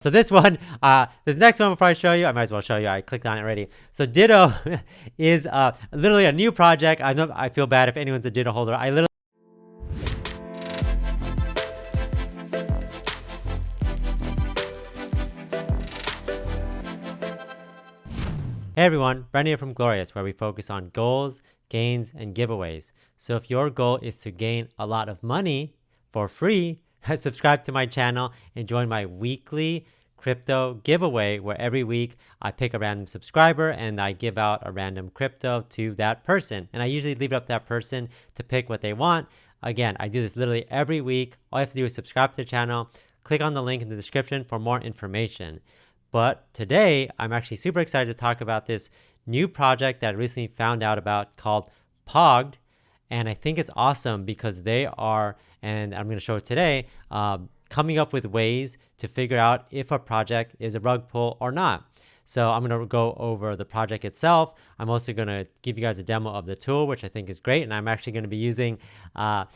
So this one, this next one before I show you, I might as well show you. I clicked on it already. So Ditto is literally a new project. I feel bad if anyone's a Ditto holder. Hey everyone, Brendan here from Goalorious, where we focus on goals, gains, and giveaways. So if your goal is to gain a lot of money for free, subscribe to my channel and join my weekly crypto giveaway, where every week I pick a random subscriber and I give out a random crypto to that person. And I usually leave it up to that person to pick what they want. Again, I do this literally every week. All you have to do is subscribe to the channel, click on the link in the description for more information. But today, I'm actually super excited to talk about this new project that I recently found out about called Pogged. And I think it's awesome because they are, and I'm going to show it today, coming up with ways to figure out if a project is a rug pull or not. So I'm going to go over the project itself. I'm also going to give you guys a demo of the tool, which I think is great. And I'm actually going to be using a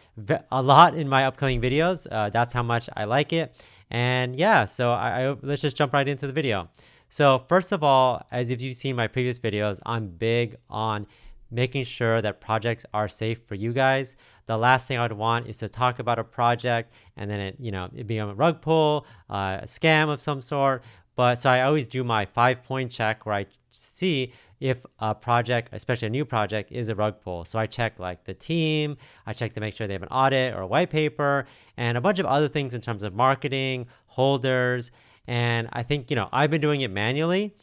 lot in my upcoming videos. That's how much I like it. And yeah, so let's just jump right into the video. So first of all, as if you've seen my previous videos, I'm big on making sure that projects are safe for you guys. The last thing I would want is to talk about a project and then it being a rug pull, a scam of some sort. But so I always do my 5-point check where I see if a project, especially a new project, is a rug pull. So I check like the team, I check to make sure they have an audit or a white paper, and a bunch of other things in terms of marketing, holders. And I think, I've been doing it manually,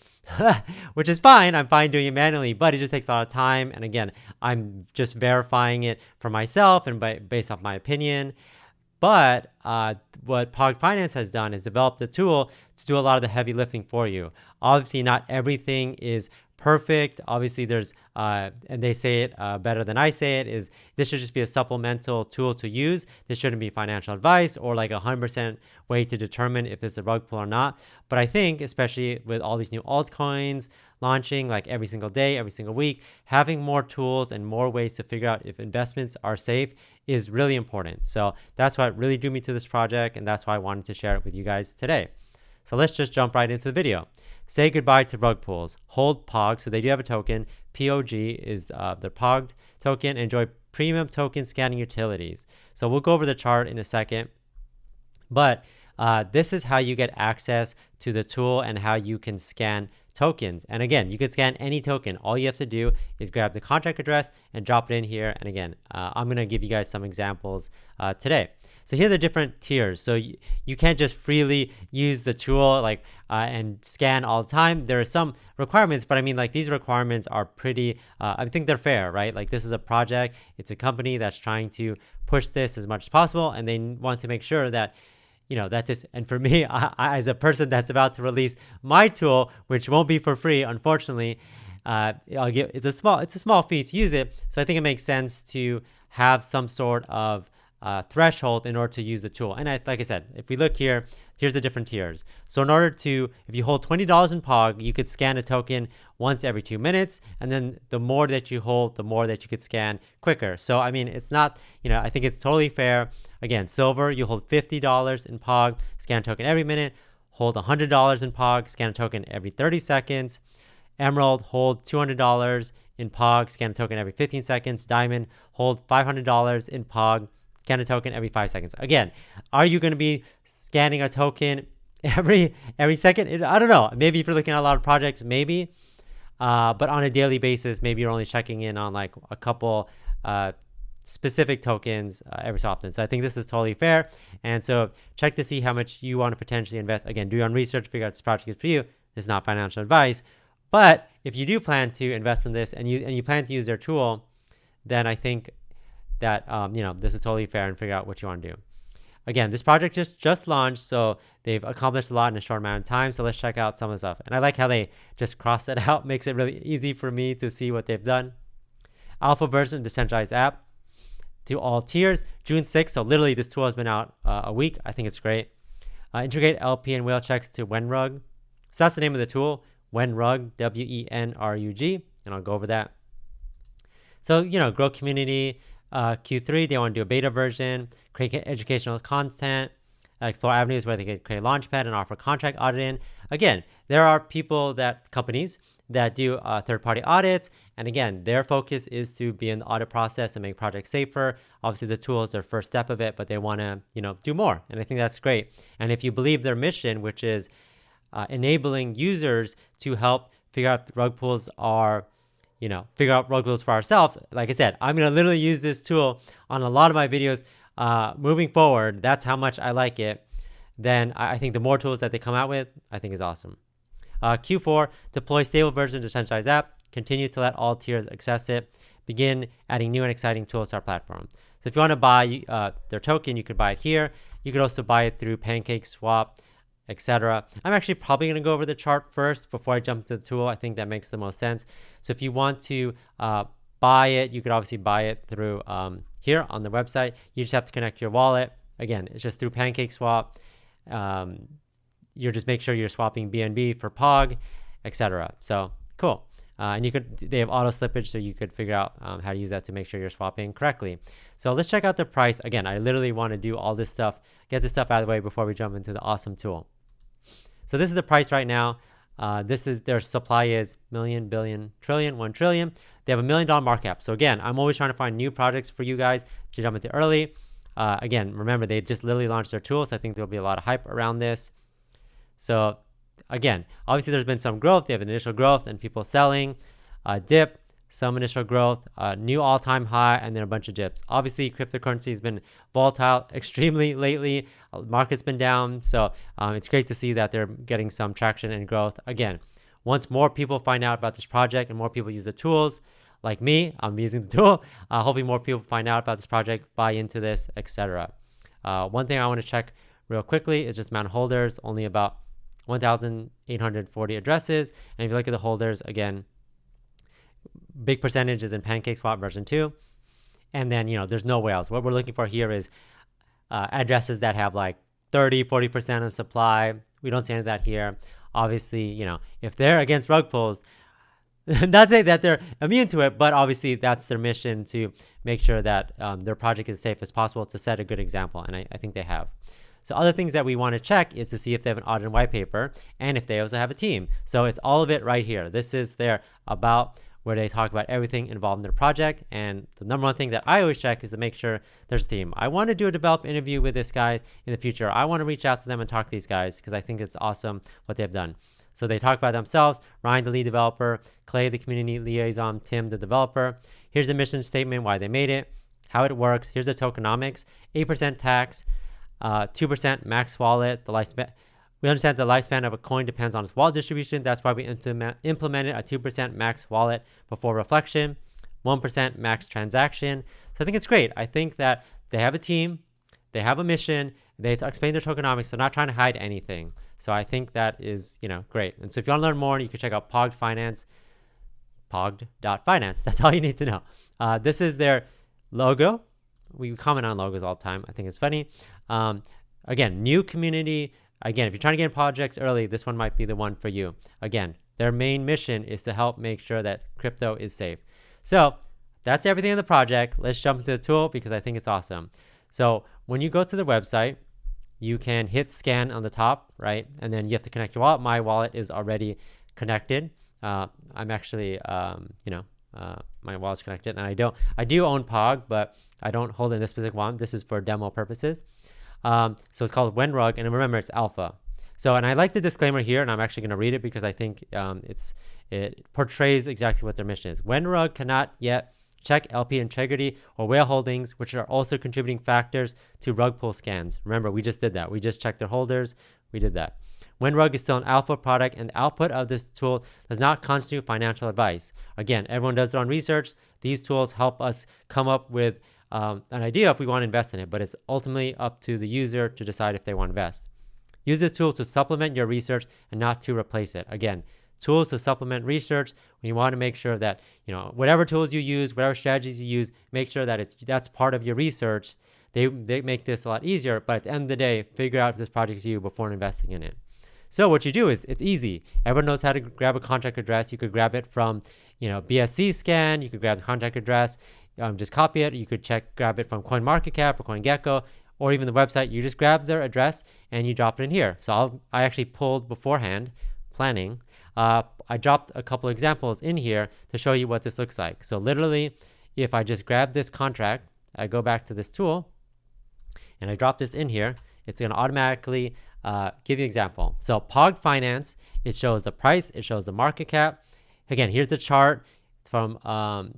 which is fine. I'm fine doing it manually, but it just takes a lot of time. And again, I'm just verifying it for myself and based off my opinion. But what Pogged Finance has done is developed a tool to do a lot of the heavy lifting for you. Obviously, not everything is perfect. Obviously, there's, and they say it better than I say it, is this should just be a supplemental tool to use. This shouldn't be financial advice or like 100% way to determine if it's a rug pull or not. But I think, especially with all these new altcoins launching like every single day, every single week, having more tools and more ways to figure out if investments are safe is really important. So that's what really drew me to this project, and that's why I wanted to share it with you guys today. So let's just jump right into the video. Say goodbye to rug pulls. Hold POG. So they do have a token. POG is the Pogged token. Enjoy premium token scanning utilities. So we'll go over the chart in a second. But this is how you get access to the tool and how you can scan tokens. And again, you can scan any token. All you have to do is grab the contract address and drop it in here. And again, I'm going to give you guys some examples today. So here are the different tiers. So you can't just freely use the tool and scan all the time. There are some requirements, but I mean, like, these requirements are pretty, I think they're fair, right? Like, this is a project. It's a company that's trying to push this as much as possible. And they want to make sure that that just, and for me, I, as a person that's about to release my tool, which won't be for free, unfortunately, it's a small fee to use it. So I think it makes sense to have some sort of threshold in order to use the tool. And like I said, if we look here, here's the different tiers. So in order to, if you hold $20 in POG, you could scan a token once every 2 minutes. And then the more that you hold, the more that you could scan quicker. So, I mean, it's not, I think it's totally fair. Again, silver, you hold $50 in POG, scan a token every minute. Hold $100 in POG, scan a token every 30 seconds. Emerald, hold $200 in POG, scan a token every 15 seconds. Diamond, hold $500 in POG, scan a token every 5 seconds. Again, are you going to be scanning a token every second? I don't know. Maybe if you're looking at a lot of projects, maybe. But on a daily basis, maybe you're only checking in on like a couple specific tokens every so often. So I think this is totally fair. And so check to see how much you want to potentially invest. Again, do your own research, figure out if this project is for you. It's not financial advice. But if you do plan to invest in this and you plan to use their tool, then I think that this is totally fair, and figure out what you want to do. Again, this project just launched, so they've accomplished a lot in a short amount of time. So let's check out some of the stuff. And I like how they just cross it out. Makes it really easy for me to see what they've done. Alpha version of decentralized app to all tiers. June 6th. So literally this tool has been out a week. I think it's great. Integrate LP and whale checks to WenRug. So that's the name of the tool. WenRug, WENRUG. And I'll go over that. So, grow community. Q3, they want to do a beta version, create educational content, explore avenues where they could create a launchpad and offer contract audit in. Again, there are companies that do third-party audits. And again, their focus is to be in the audit process and make projects safer. Obviously, the tool is their first step of it, but they want to, do more. And I think that's great. And if you believe their mission, which is enabling users to help figure out rug pulls figure out rug pulls for ourselves. Like I said, I'm going to literally use this tool on a lot of my videos moving forward. That's how much I like it. Then I think the more tools that they come out with, I think is awesome. Q4, deploy stable version of decentralized app. Continue to let all tiers access it. Begin adding new and exciting tools to our platform. So if you want to buy their token, you could buy it here. You could also buy it through PancakeSwap, etc. I'm actually probably going to go over the chart first before I jump to the tool. I think that makes the most sense. So if you want to buy it, you could obviously buy it through here on the website. You just have to connect your wallet. Again, it's just through PancakeSwap. You just make sure you're swapping BNB for POG, etc. So cool. And they have auto slippage, so you could figure out how to use that to make sure you're swapping correctly. So let's check out the price. Again, I literally want to do all this stuff, get this stuff out of the way before we jump into the awesome tool. So this is the price right now. This is their supply is million, billion, trillion, 1 trillion. They have $1 million market cap. So again, I'm always trying to find new projects for you guys to jump into early. Again, remember, they just literally launched their tool, so I think there'll be a lot of hype around this. So again, obviously there's been some growth. They have initial growth and people selling, dip, some initial growth, new all-time high, and then a bunch of dips. Obviously, cryptocurrency has been volatile extremely lately. Market's been down. So it's great to see that they're getting some traction and growth. Again, once more people find out about this project and more people use the tools, like me, I'm using the tool. Hopefully more people find out about this project, buy into this, etc. One thing I want to check real quickly is just amount of holders, only about 1,840 addresses. And if you look at the holders, again, big percentage is in PancakeSwap version 2. And then, there's no way else. What we're looking for here is addresses that have like 30, 40% of supply. We don't see any of that here. Obviously, if they're against rug pulls, not saying that they're immune to it, but obviously that's their mission to make sure that their project is safe as possible, to set a good example. And I think they have. So other things that we want to check is to see if they have an audit and white paper and if they also have a team. So it's all of it right here. This is their about, where they talk about everything involved in their project. And the number one thing that I always check is to make sure there's a team. I want to do a develop interview with this guy in the future. I want to reach out to them and talk to these guys because I think it's awesome what they've done. So they talk about themselves: Ryan, the lead developer; Clay, the community liaison; Tim, the developer. Here's the mission statement, why they made it, how it works. Here's the tokenomics: 8% tax, 2% max wallet. The lifespan. We understand the lifespan of a coin depends on its wallet distribution. That's why we implemented a 2% max wallet before reflection, 1% max transaction. So I think it's great. I think that they have a team, they have a mission, they explain their tokenomics. They're not trying to hide anything. So I think that is, great. And so if you want to learn more, you can check out Pogged Finance, pogged.finance. That's all you need to know. This is their logo. We comment on logos all the time. I think it's funny. Again, new community. Again, if you're trying to get in projects early, this one might be the one for you. Again, their main mission is to help make sure that crypto is safe. So that's everything in the project. Let's jump into the tool because I think it's awesome. So when you go to the website, you can hit scan on the top, right? And then you have to connect your wallet. My wallet is already connected. I'm actually, my wallet's connected, and I do own POG, but I don't hold it in this specific one. This is for demo purposes. So it's called WhenRug, and remember, it's alpha. So, and I like the disclaimer here, and I'm actually going to read it because I think it portrays exactly what their mission is. WhenRug cannot yet check LP integrity or whale holdings, which are also contributing factors to rug pull scans. Remember, we just did that. We just checked their holders. We did that. WhenRug is still an alpha product, and the output of this tool does not constitute financial advice. Again, everyone does their own research. These tools help us come up with an idea if we want to invest in it, but it's ultimately up to the user to decide if they want to invest. Use this tool to supplement your research and not to replace it. Again, tools to supplement research. When you want to make sure that, whatever tools you use, whatever strategies you use, make sure that that's part of your research. They make this a lot easier, but at the end of the day, figure out if this project is you before investing in it. So what you do is, it's easy. Everyone knows how to grab a contract address. You could grab it from, BSC scan. You could grab the contract address, just copy it. You could grab it from CoinMarketCap or CoinGecko, or even the website, you just grab their address and you drop it in here. So I actually pulled beforehand, planning. I dropped a couple examples in here to show you what this looks like. So literally, if I just grab this contract, I go back to this tool, and I drop this in here, it's going to automatically give you an example. So Pogged Finance, it shows the price, it shows the market cap. Again, here's the chart from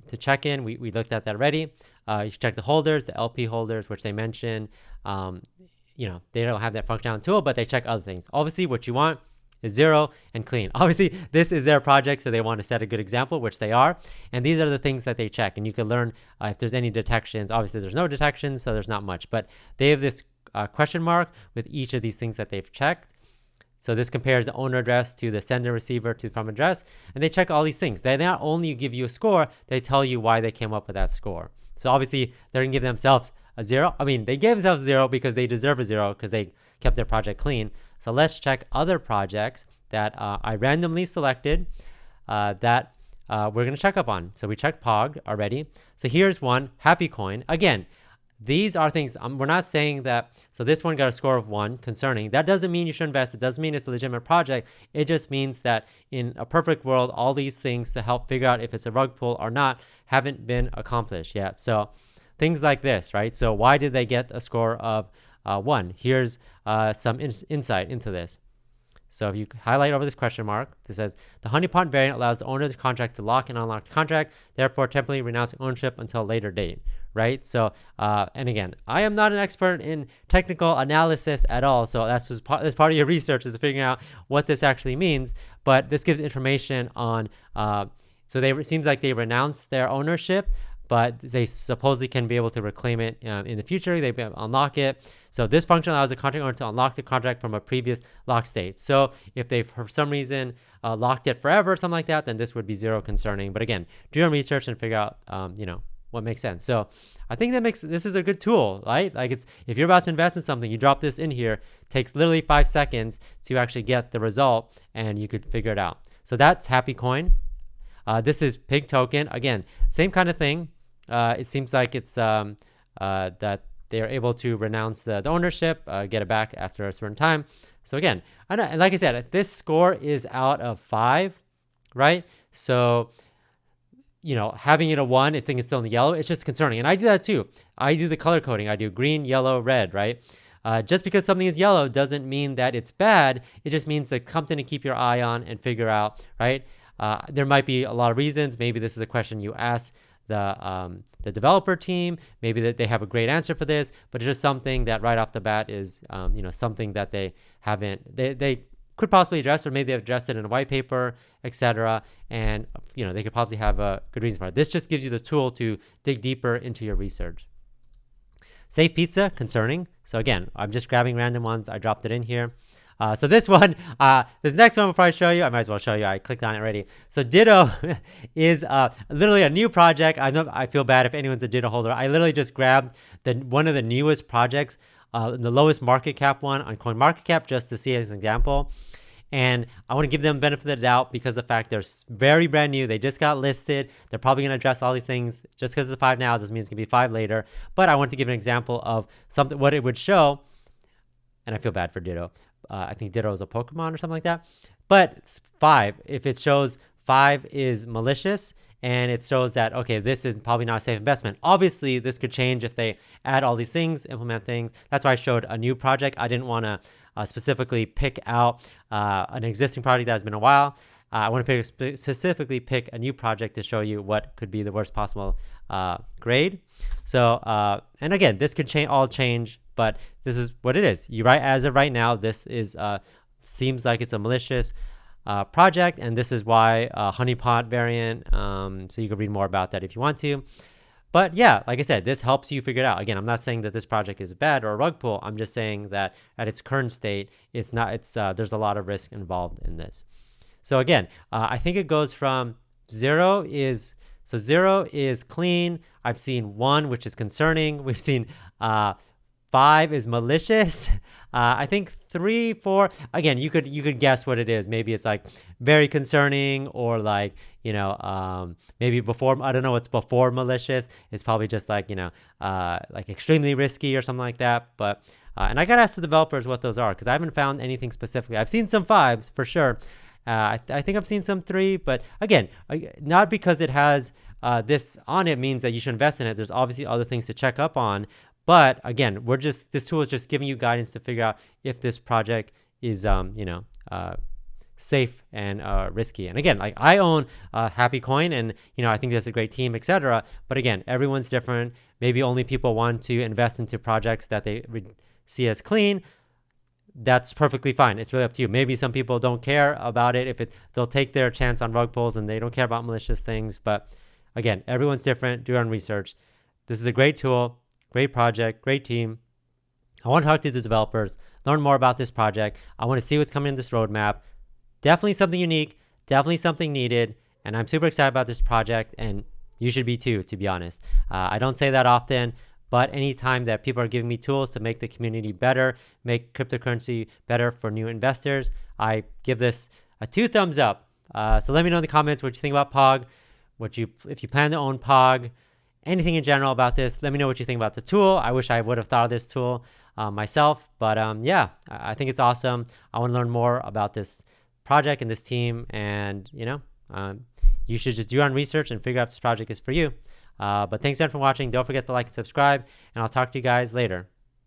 to check in. We looked at that already. You check the holders, the LP holders, which they mentioned. You know, they don't have that functionality tool, but they check other things. Obviously, what you want is 0 and clean. Obviously, this is their project, so they want to set a good example, which they are. And these are the things that they check. And you can learn if there's any detections. Obviously, there's no detections, so there's not much. But they have this question mark with each of these things that they've checked. So this compares the owner address to the sender receiver to from address. And they check all these things. They not only give you a score, they tell you why they came up with that score. So obviously, they're going to give themselves a 0. I mean, they gave themselves 0 because they deserve a 0 because they kept their project clean. So let's check other projects that I randomly selected that we're going to check up on. So we checked Pogged already. So here's one, Happy Coin. Again, these are things, we're not saying that, so this one got a score of 1, concerning. That doesn't mean you should invest. It doesn't mean it's a legitimate project. It just means that in a perfect world, all these things to help figure out if it's a rug pull or not haven't been accomplished yet. So things like this, right? So why did they get a score of 1? Here's some insight into this. So if you highlight over this question mark, it says the honeypot variant allows the owner of the contract to lock and unlock the contract, therefore temporarily renouncing ownership until a later date, right? So, and again, I am not an expert in technical analysis at all. So that's just that's part of your research, is figuring out what this actually means. But this gives information on, so it seems like they renounced their ownership, but they supposedly can be able to reclaim it in the future. They unlock it. So this function allows the contract owner to unlock the contract from a previous lock state. So if they, for some reason, locked it forever or something like that, then this would be 0 concerning. But again, do your own research and figure out, you know, what makes sense. So I think this is a good tool, right? Like if you're about to invest in something, you drop this in here, takes literally 5 seconds to actually get the result, and you could figure it out. So that's Happy Coin. This is Pig Token. Again, same kind of thing. It seems like it's that they are able to renounce the ownership, get it back after a certain time. So again, and like I said, if this score is out of 5, right? So, you know, having it a 1, I think it's still in the yellow. It's just concerning. And I do that too. I do the color coding. I do green, yellow, red, right? Just because something is yellow doesn't mean that it's bad. It just means that something to keep your eye on and figure out, right? There might be a lot of reasons. Maybe this is a question you ask the developer team, maybe that they have a great answer for this, but it's just something that right off the bat is you know, something that they haven't, they could possibly address, or maybe they've addressed it in a white paper, etc. And you know, they could probably have a good reason for it. This just gives you the tool to dig deeper into your research. Safe Pizza, concerning. So again, I'm just grabbing random ones. I dropped it in here. So this one, this next one will probably show you. I might as well show you. I clicked on it already. So Ditto is literally a new project. I feel bad if anyone's a Ditto holder. I literally just grabbed one of the newest projects, the lowest market cap one on CoinMarketCap, just to see as an example. And I want to give them benefit of the doubt because of the fact they're very brand new. They just got listed. They're probably going to address all these things. Just because it's 5 now doesn't mean it's going to be 5 later. But I want to give an example of something, what it would show. And I feel bad for Ditto. I think Ditto is a Pokemon or something like that. But 5, if it shows 5 is malicious and it shows that, okay, this is probably not a safe investment. Obviously, this could change if they add all these things, implement things. That's why I showed a new project. I didn't want to specifically pick out an existing project that has been a while. I want to specifically pick a new project to show you what could be the worst possible grade. So, and again, this could all change, but this is what it is. As of right now, this is seems like it's a malicious project, and this is why honeypot variant. So you can read more about that if you want to. But yeah, like I said, this helps you figure it out. Again, I'm not saying that this project is bad or a rug pull. I'm just saying that at its current state, it's not. It's there's a lot of risk involved in this. So again, I think it goes from 0 is clean. I've seen 1, which is concerning. We've seen 5 is malicious. I think 3, 4. Again, you could guess what it is. Maybe it's like very concerning, or like, maybe before, I don't know what's before malicious. It's probably just like, like extremely risky or something like that. But and I gotta ask the developers what those are, because I haven't found anything specifically. I've seen some 5s for sure. I think I've seen some 3, but again, not because it has this on it means that you should invest in it. There's obviously other things to check up on. But again, this tool is just giving you guidance to figure out if this project is, safe and risky. And again, like I own Happy Coin, and I think that's a great team, etc. But again, everyone's different. Maybe only people want to invest into projects that they see as clean. That's perfectly fine. It's really up to you. Maybe some people don't care about it. They'll take their chance on rug pulls and they don't care about malicious things. But again, everyone's different. Do your own research. This is a great tool, great project, great team. I want to talk to the developers, learn more about this project. I want to see what's coming in this roadmap. Definitely something unique, definitely something needed, and I'm super excited about this project, and you should be too, to be honest. I don't say that often, but anytime that people are giving me tools to make the community better, make cryptocurrency better for new investors, I give this a 2 thumbs up. So let me know in the comments what you think about POG, if you plan to own POG, anything in general about this. Let me know what you think about the tool. I wish I would have thought of this tool myself, but yeah, I think it's awesome. I want to learn more about this project and this team, and you should just do your own research and figure out if this project is for you. But thanks again for watching. Don't forget to like and subscribe, and I'll talk to you guys later.